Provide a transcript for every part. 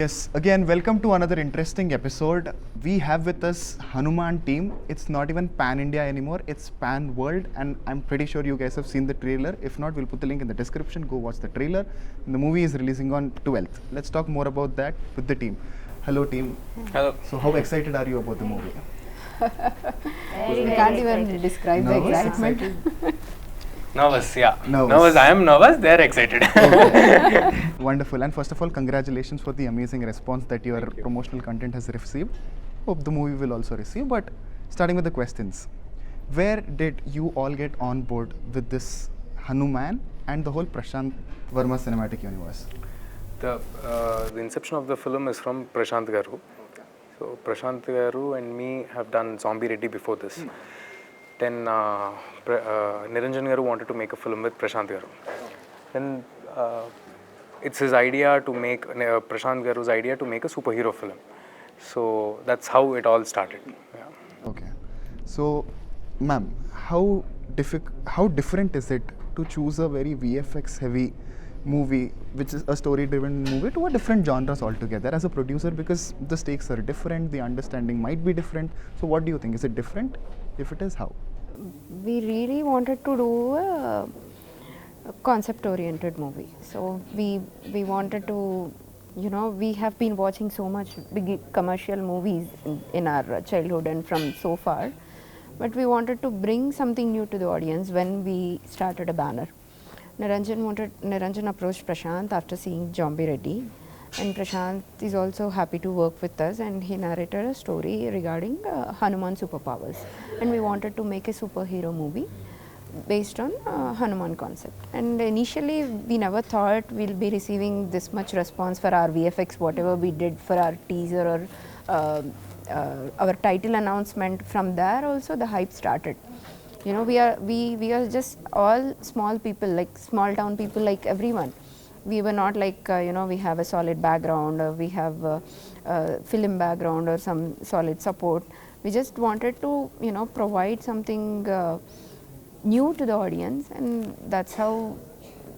Yes, again, welcome to another interesting episode. We have with us HanuMan team. It's not even pan-India anymore, it's pan-world, and I'm pretty sure you guys have seen the trailer. If not, we'll put the link in the description. Go watch the trailer. And the movie is releasing on 12th. Let's talk more about that with the team. Hello team. Hello. So how excited are you about the movie? We can't even describe the Nervous? excitement. Nervous, yeah. Nervous. I am nervous, they're excited. Wonderful. And first of all, congratulations for the amazing response that your promotional content has received. Hope the movie will also receive. But starting with the questions, where did you all get on board with this HanuMan and the whole Prasanth Varma cinematic universe? The inception of the film is from Prasanth garu. So Prasanth garu and me have done Zombie Ready before this. Then Niranjan garu wanted to make a film with Prasanth garu. Then it's his idea to make, Prasanth garu's idea to make a superhero film. So that's how it all started. Yeah. Okay. So, ma'am, how different is it to choose a very VFX heavy movie, which is a story driven movie, to a different genres altogether as a producer, because the stakes are different, the understanding might be different. So what do you think? Is it different? If it is, how? We really wanted to do a concept oriented movie. So we wanted to, we have been watching so much big commercial movies in our childhood and from so far, but we wanted to bring something new to the audience when we started a banner. Niranjan approached Prasanth after seeing Zombie Ready, and Prasanth is also happy to work with us, and he narrated a story regarding HanuMan superpowers, and we wanted to make a superhero movie based on HanuMan concept. And initially we never thought we'll be receiving this much response for our VFX, whatever we did for our teaser or our title announcement. From there also the hype started. We are just all small people, like small town people, like everyone. We were not like, we have a solid background, or we have a film background or some solid support. We just wanted to, provide something new to the audience, and that's how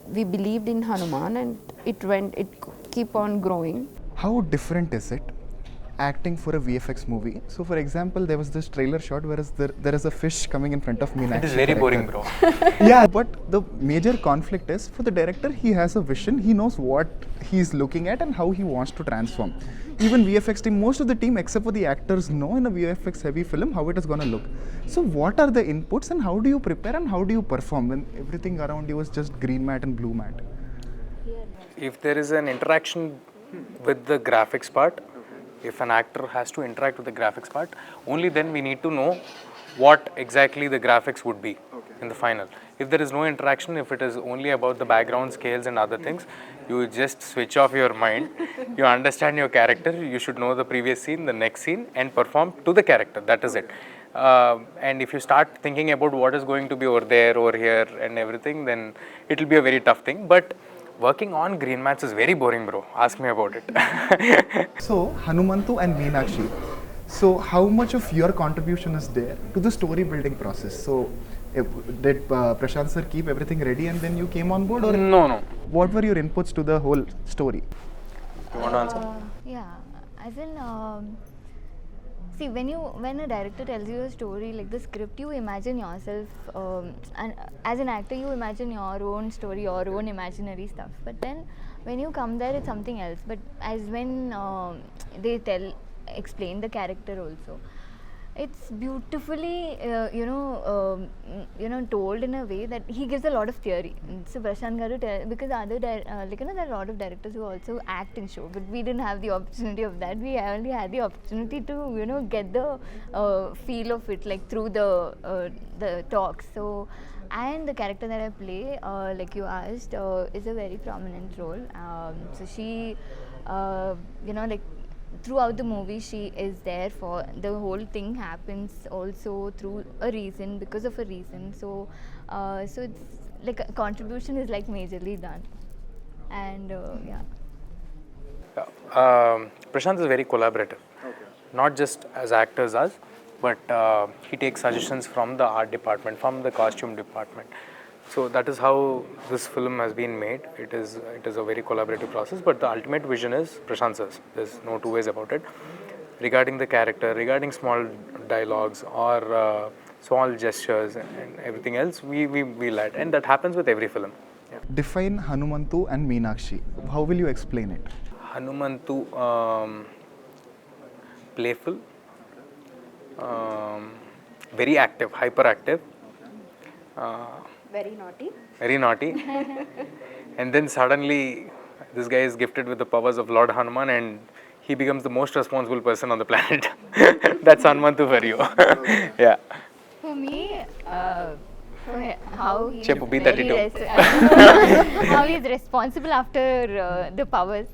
we believed in HanuMan, and it keep on growing. How different is it acting for a VFX movie? So for example, there was this trailer shot where there is a fish coming in front of me. It is very boring, bro. Yeah, but the major conflict is, for the director, he has a vision, he knows what he's looking at and how he wants to transform. Even VFX team, most of the team except for the actors know in a VFX heavy film how it is going to look. So what are the inputs and how do you prepare and how do you perform when everything around you is just green mat and blue mat? If there is an interaction with the graphics part, if an actor has to interact with the graphics part, only then we need to know what exactly the graphics would be in the final. If there is no interaction, if it is only about the background scales and other things, you just switch off your mind, you understand your character, you should know the previous scene, the next scene, and perform to the character. That is it. And if you start thinking about what is going to be over there, over here and everything, then it will be a very tough thing. But working on green mats is very boring, bro. Ask me about it. So, Hanumantu and Meenakshi, so how much of your contribution is there to the story building process? So, did Prashant sir keep everything ready and then you came on board, or No. what were your inputs to the whole story? You want to answer? Yeah, as in, see, when a director tells you a story, like the script, you imagine yourself, and as an actor, you imagine your own story, your own imaginary stuff. But then, when you come there, it's something else. But as when they explain the character also, it's beautifully, told in a way that he gives a lot of theory. So Prasanth garu, because there are a lot of directors who also act in show, but we didn't have the opportunity of that. We only had the opportunity to, get the feel of it, like through the talks. So, and the character that I play, like you asked, is a very prominent role. So she, throughout the movie, she is there for the whole thing happens also through a reason, because of a reason. So it's like a contribution is like majorly done, and yeah. Prashant is very collaborative. Not just as actors as, but he takes suggestions from the art department, from the costume department, So that is how this film has been made. It is a very collaborative process, but the ultimate vision is Prasanth sir's. There's no two ways about it. Regarding the character, regarding small dialogues or small gestures and everything else, we led, and that happens with every film. Yeah. Define Hanumantu and Meenakshi. How will you explain it? Hanumantu, playful, very active, hyperactive, Very naughty. very naughty, and then suddenly this guy is gifted with the powers of Lord Hanuman and he becomes the most responsible person on the planet. That's Hanumantu for you. Yeah. For me, how he's Chepu, B32. how he's responsible after the powers.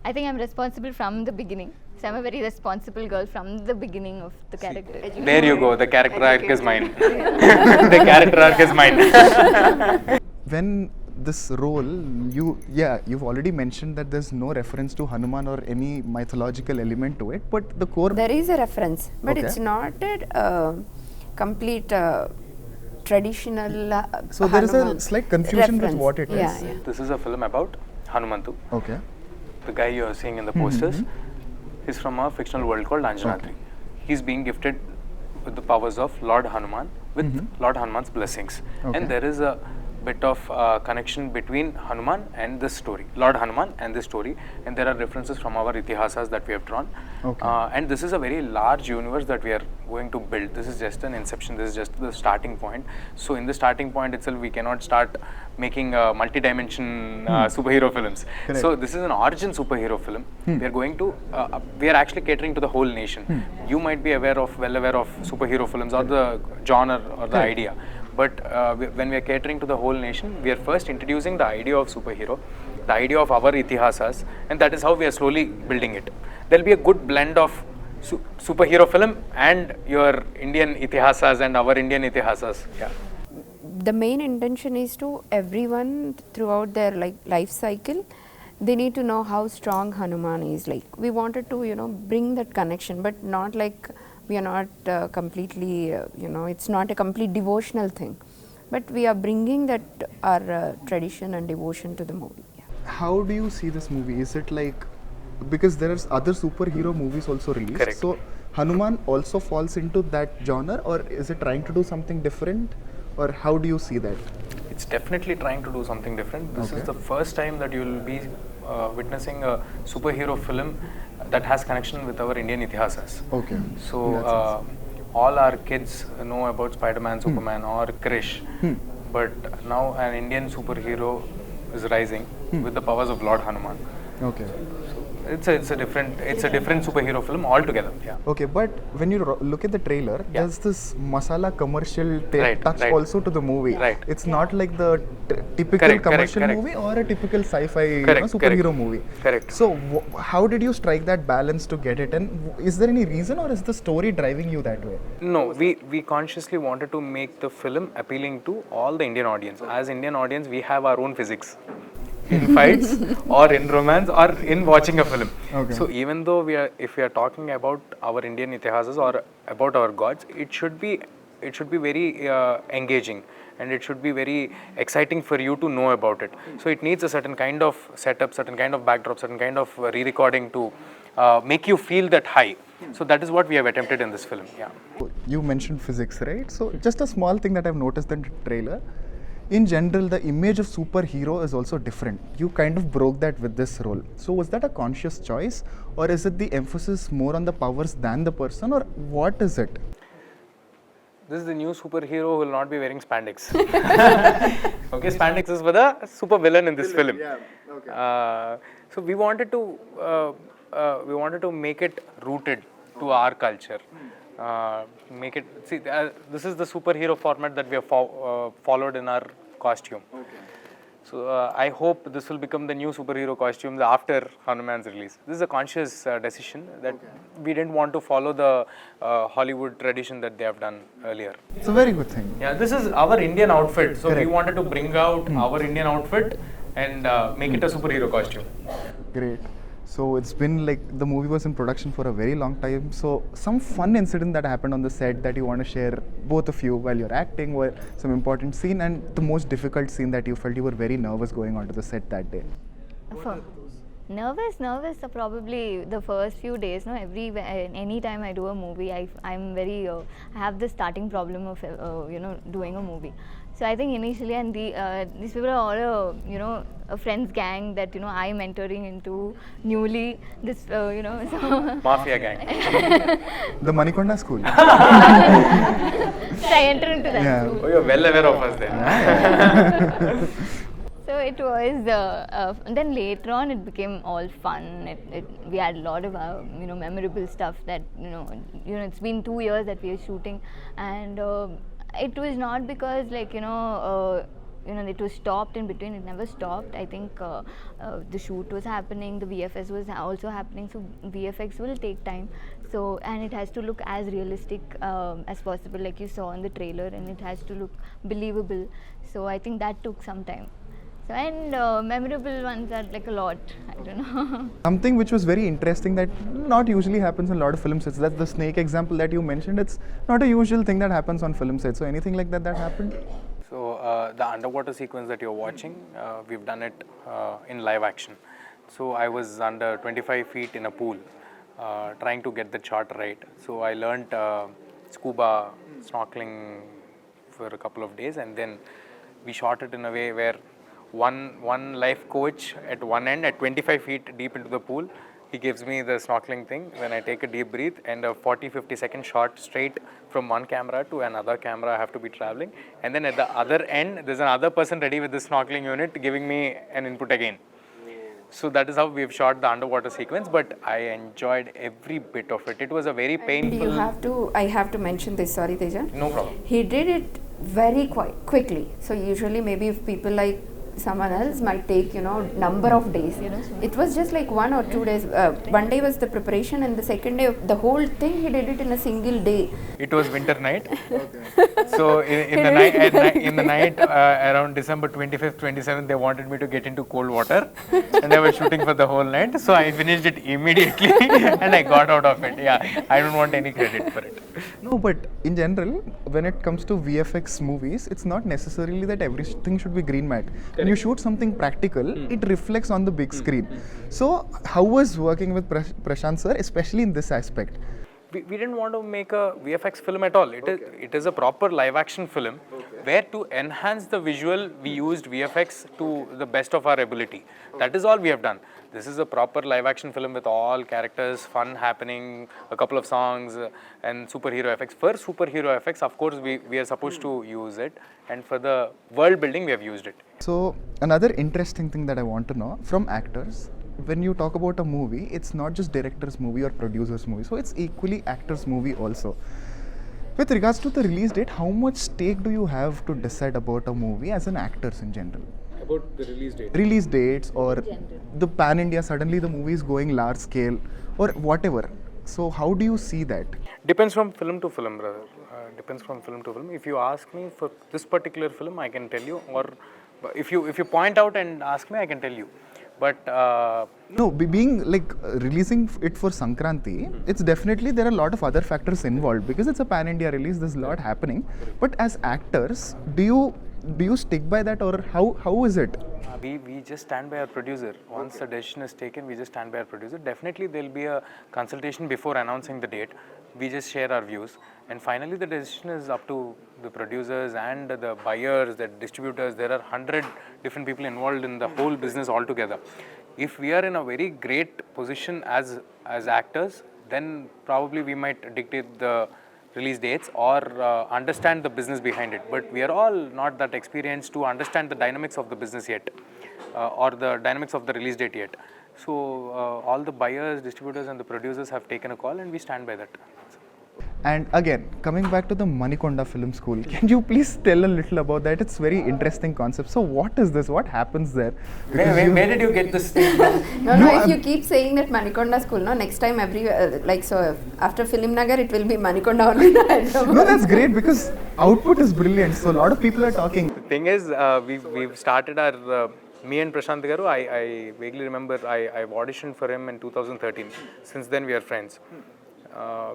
I think I'm responsible from the beginning. So I'm a very responsible girl from the beginning of the character. There you go. The character arc is mine. The character arc is mine. When this role, you've already mentioned that there's no reference to Hanuman or any mythological element to it, but the core. There is a reference, but Okay. it's not a complete traditional. So there is a Hanuman slight confusion with reference. what it is. Yeah. This is a film about Hanumantu. Okay. The guy you are seeing in the posters is from a fictional world called Anjanatri. He's being gifted with the powers of Lord Hanuman with Lord Hanuman's blessings. Okay. And there is a bit of connection between Hanuman and this story, Lord Hanuman and this story, and there are references from our itihasas that we have drawn. Okay. And this is a very large universe that we are going to build. This is just an inception, this is just the starting point. So in the starting point itself, we cannot start making multi-dimension superhero films. Correct. So this is an origin superhero film. We are going to, we are actually catering to the whole nation. You might be well aware of superhero films or the genre or the idea. But when we are catering to the whole nation, we are first introducing the idea of superhero, the idea of our itihasas, and that is how we are slowly building it. There will be a good blend of superhero film and your Indian itihasas and our Indian itihasas. Yeah. The main intention is to everyone throughout their life cycle, they need to know how strong Hanuman is. Like we wanted to bring that connection, but not like we are not completely it's not a complete devotional thing, but we are bringing that our tradition and devotion to the movie. Yeah. How do you see this movie? Is it like, because there are other superhero movies also released, Correct. so Hanuman also falls into that genre, or is it trying to do something different, or how do you see that? It's definitely trying to do something different. This Okay. is the first time that you will be witnessing a superhero film that has connection with our Indian itihasas. Okay. So all our kids know about Spider-Man, Superman or Krish, but now an Indian superhero is rising with the powers of Lord Hanuman. Okay. It's a different superhero film altogether. Yeah. Okay, but when you look at the trailer, Yeah. there's this masala commercial Right, touch right. also to the movie. Right. It's not like the typical Correct, commercial correct. movie or a typical sci-fi Correct, superhero correct. movie. Correct. So how did you strike that balance to get it? And is there any reason, or is the story driving you that way? No, we consciously wanted to make the film appealing to all the Indian audience. As Indian audience, we have our own physics in fights or in romance or in watching a film. Okay. So even though if we are talking about our Indian itihasas or about our gods, it should be very engaging, and it should be very exciting for you to know about it. So it needs a certain kind of setup, certain kind of backdrop, certain kind of re-recording to make you feel that high. So that is what we have attempted in this film. Yeah. You mentioned physics, right? So just a small thing that I've noticed in the trailer. In general, the image of superhero is also different. You kind of broke that with this role. So was that a conscious choice, or is it the emphasis more on the powers than the person, or what is it? This is the new superhero who will not be wearing spandex. Okay, spandex is for the super villain in this film. Yeah, okay. So we wanted to make it rooted to our culture. Make it this is the superhero format that we have followed in our costume. Okay. So I hope this will become the new superhero costumes after Hanuman's release. This is a conscious decision that we didn't want to follow the Hollywood tradition that they have done earlier. It's a very good thing. Yeah, this is our Indian outfit. So Correct. we wanted to bring out our Indian outfit and make it a superhero costume. Great. So it's been like the movie was in production for a very long time. So some fun incident that happened on the set that you want to share, both of you, while you're acting, or some important scene, and the most difficult scene that you felt you were very nervous going onto the set that day. For nervous are probably the first few days. No, any time I do a movie, I'm very I have the starting problem of doing a movie. So I think initially, and these people are all a friends gang that I'm entering into newly. This so Mafia gang. The Manikonda school. so I enter into that. Yeah. group. Oh, you're well aware of us then. So it was. Then later on, it became all fun. We had a lot of memorable stuff that it's been 2 years that we are shooting, and it was not because it was stopped in between. It never stopped. I think the shoot was happening, the VFX was also happening. So VFX will take time. So and it has to look as realistic as possible, like you saw in the trailer, and it has to look believable. So I think that took some time. So and memorable ones are like a lot. I don't know. Something which was very interesting that not usually happens in a lot of film sets. That's the snake example that you mentioned. It's not a usual thing that happens on film sets. So anything like that happened? So the underwater sequence that you're watching, we've done it in live action. So I was under 25 feet in a pool, trying to get the shot right. So I learnt scuba snorkeling for a couple of days, and then we shot it in a way where one life coach at one end, at 25 feet deep into the pool, he gives me the snorkeling thing. When I take a deep breath, and a 40-50 second shot straight from one camera to another camera I have to be traveling, and then at the other end there's another person ready with the snorkeling unit giving me an input again. So that is how we've shot the underwater sequence, but I enjoyed every bit of it. It was a very painful... I have to mention this, sorry Teja. No problem. He did it very quickly. So usually maybe if people like someone else might take number of days. It was just like 1 or 2 days. One day was the preparation, and the second day the whole thing he did it in a single day. It was winter night. So in the night around December 25th, 27th, they wanted me to get into cold water, and they were shooting for the whole night. So I finished it immediately and I got out of it. Yeah, I don't want any credit for it. No, but in general, when it comes to VFX movies, it's not necessarily that everything should be green matte. When you shoot something practical, it reflects on the big screen. So how was working with Prasanth sir, especially in this aspect? We didn't want to make a VFX film at all. It is a proper live action film where to enhance the visual we used VFX to the best of our ability. That is all we have done. This is a proper live action film with all characters, fun happening, a couple of songs and superhero effects. For superhero effects, of course, we are supposed to use it, and for the world building we have used it. So another interesting thing that I want to know from actors, when you talk about a movie, it's not just director's movie or producer's movie, so it's equally actor's movie also. With regards to the release date, how much stake do you have to decide about a movie as an actors in general? About the release date? Release dates, or the pan-India, suddenly the movie is going large scale or whatever. So how do you see that? Depends from film to film, brother. Depends from film to film. If you ask me for this particular film, I can tell you, or if you point out and ask me, I can tell you. But no, being like releasing it for Sankranti, it's definitely there are a lot of other factors involved because it's a pan-India release. There's a lot happening. But as actors, do you stick by that, or how is it? We just stand by our producer. Once the decision is taken, we just stand by our producer. Definitely there will be a consultation before announcing the date. We just share our views, and finally the decision is up to the producers and the buyers, the distributors. There are 100 different people involved in the whole business altogether. If we are in a very great position as actors, then probably we might dictate the release dates or understand the business behind it. But we are all not that experienced to understand the dynamics of the business yet, or the dynamics of the release date yet. So all the buyers, distributors and the producers have taken a call, and we stand by that. And again, coming back to the Manikonda Film School, can you please tell a little about that? It's very interesting concept. So what is this? What happens there? Where did you get this thing from? No, if you keep saying that Manikonda School, next time so after Film Nagar, it will be Manikonda only. No, that's great because output is brilliant. So a lot of people are talking. The thing is, we've started our me and Prasanth Garu, I vaguely remember I've auditioned for him in 2013. Since then we are friends.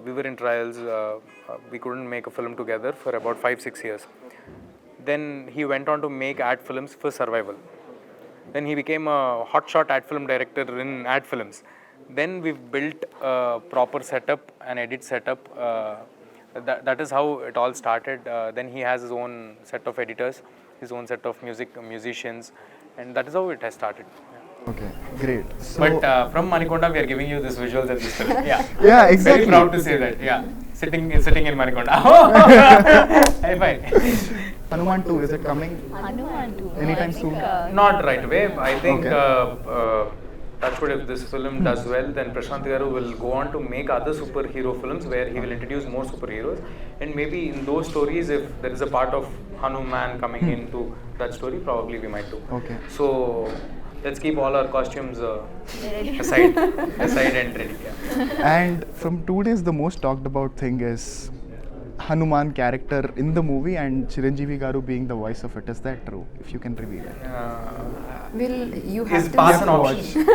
We were in trials. We couldn't make a film together for about 5-6 years. Then he went on to make ad films for Survival. Then he became a hotshot ad film director in ad films. Then we've built a proper setup, an edit setup. That is how it all started. Then he has his own set of editors, his own set of musicians, and that is how it has started. Okay, great. So, But from Manikonda, we are giving you this visuals at this film. Yeah. yeah, exactly. Very proud to say that. Yeah. Sitting in Manikonda. High five. HanuMan 2, is it coming HanuMan too. anytime I think, soon? Not right away. I think Okay. touch wood, if this film does well, then Prasanth Garu will go on to make other superhero films where he will introduce more superheroes. And maybe in those stories, if there is a part of HanuMan coming into that story, probably we might do. Okay. So let's keep all our costumes aside and ready. Yeah. And from 2 days, the most talked about thing is HanuMan character in the movie and Chiranjeevi Garu being the voice of it. Is that true? If you can reveal it. Will you Is have to pass see an option?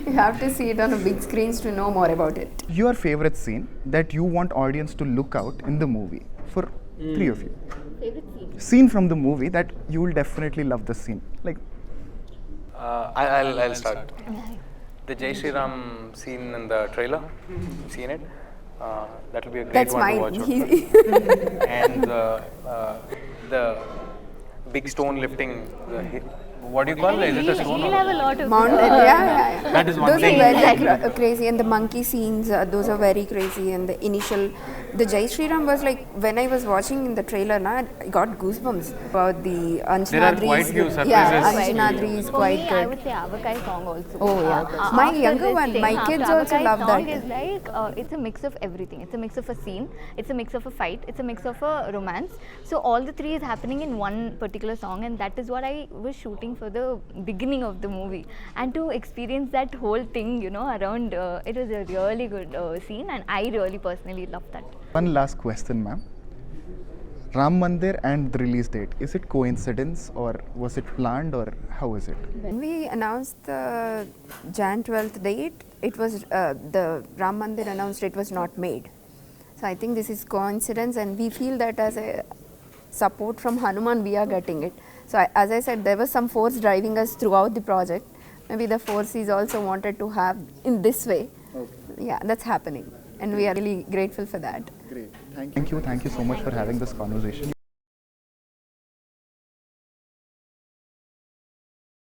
you have to see it on a big screens to know more about it. Your favorite scene that you want audience to look out in the movie for 3 of you. favorite scene. Scene from the movie that you will definitely love the scene. Like, I'll start. The Jai Shri Ram scene in the trailer, seen it? That will be a great That's one mine. to watch. Also. And the big stone lifting. What do you call it? Is it a stone? He'll have a lot of Mountain, yeah. That is one Those thing. are very crazy, and the monkey scenes, those are very crazy. And the initial, the Jai Shri Ram was like, when I was watching in the trailer, I got goosebumps about the Anjanadri. There are quite few surprises. Yeah, Anjanadri is For quite me, good. I would say Avakai song also. Oh, yeah. My After younger this one, thing, my after kids also Avakai love song that. is like, it's a mix of everything. It's a mix of a scene, it's a mix of a fight, it's a mix of a romance. So all the three is happening in one particular song, and that is what I was shooting for the beginning of the movie. And to experience that whole thing, around, it was a really good scene, and I really personally loved that. one last question, ma'am. Ram Mandir and the release date, is it coincidence or was it planned or how is it? When we announced the Jan 12th date, it was the Ram Mandir announced it was not made. So I think this is coincidence, and we feel that as a support from HanuMan, we are getting it. So as I said, there was some force driving us throughout the project. Maybe the force is also wanted to have in this way. Okay. Yeah, that's happening, and we are really grateful for that. Great. Thank you so much for having this conversation.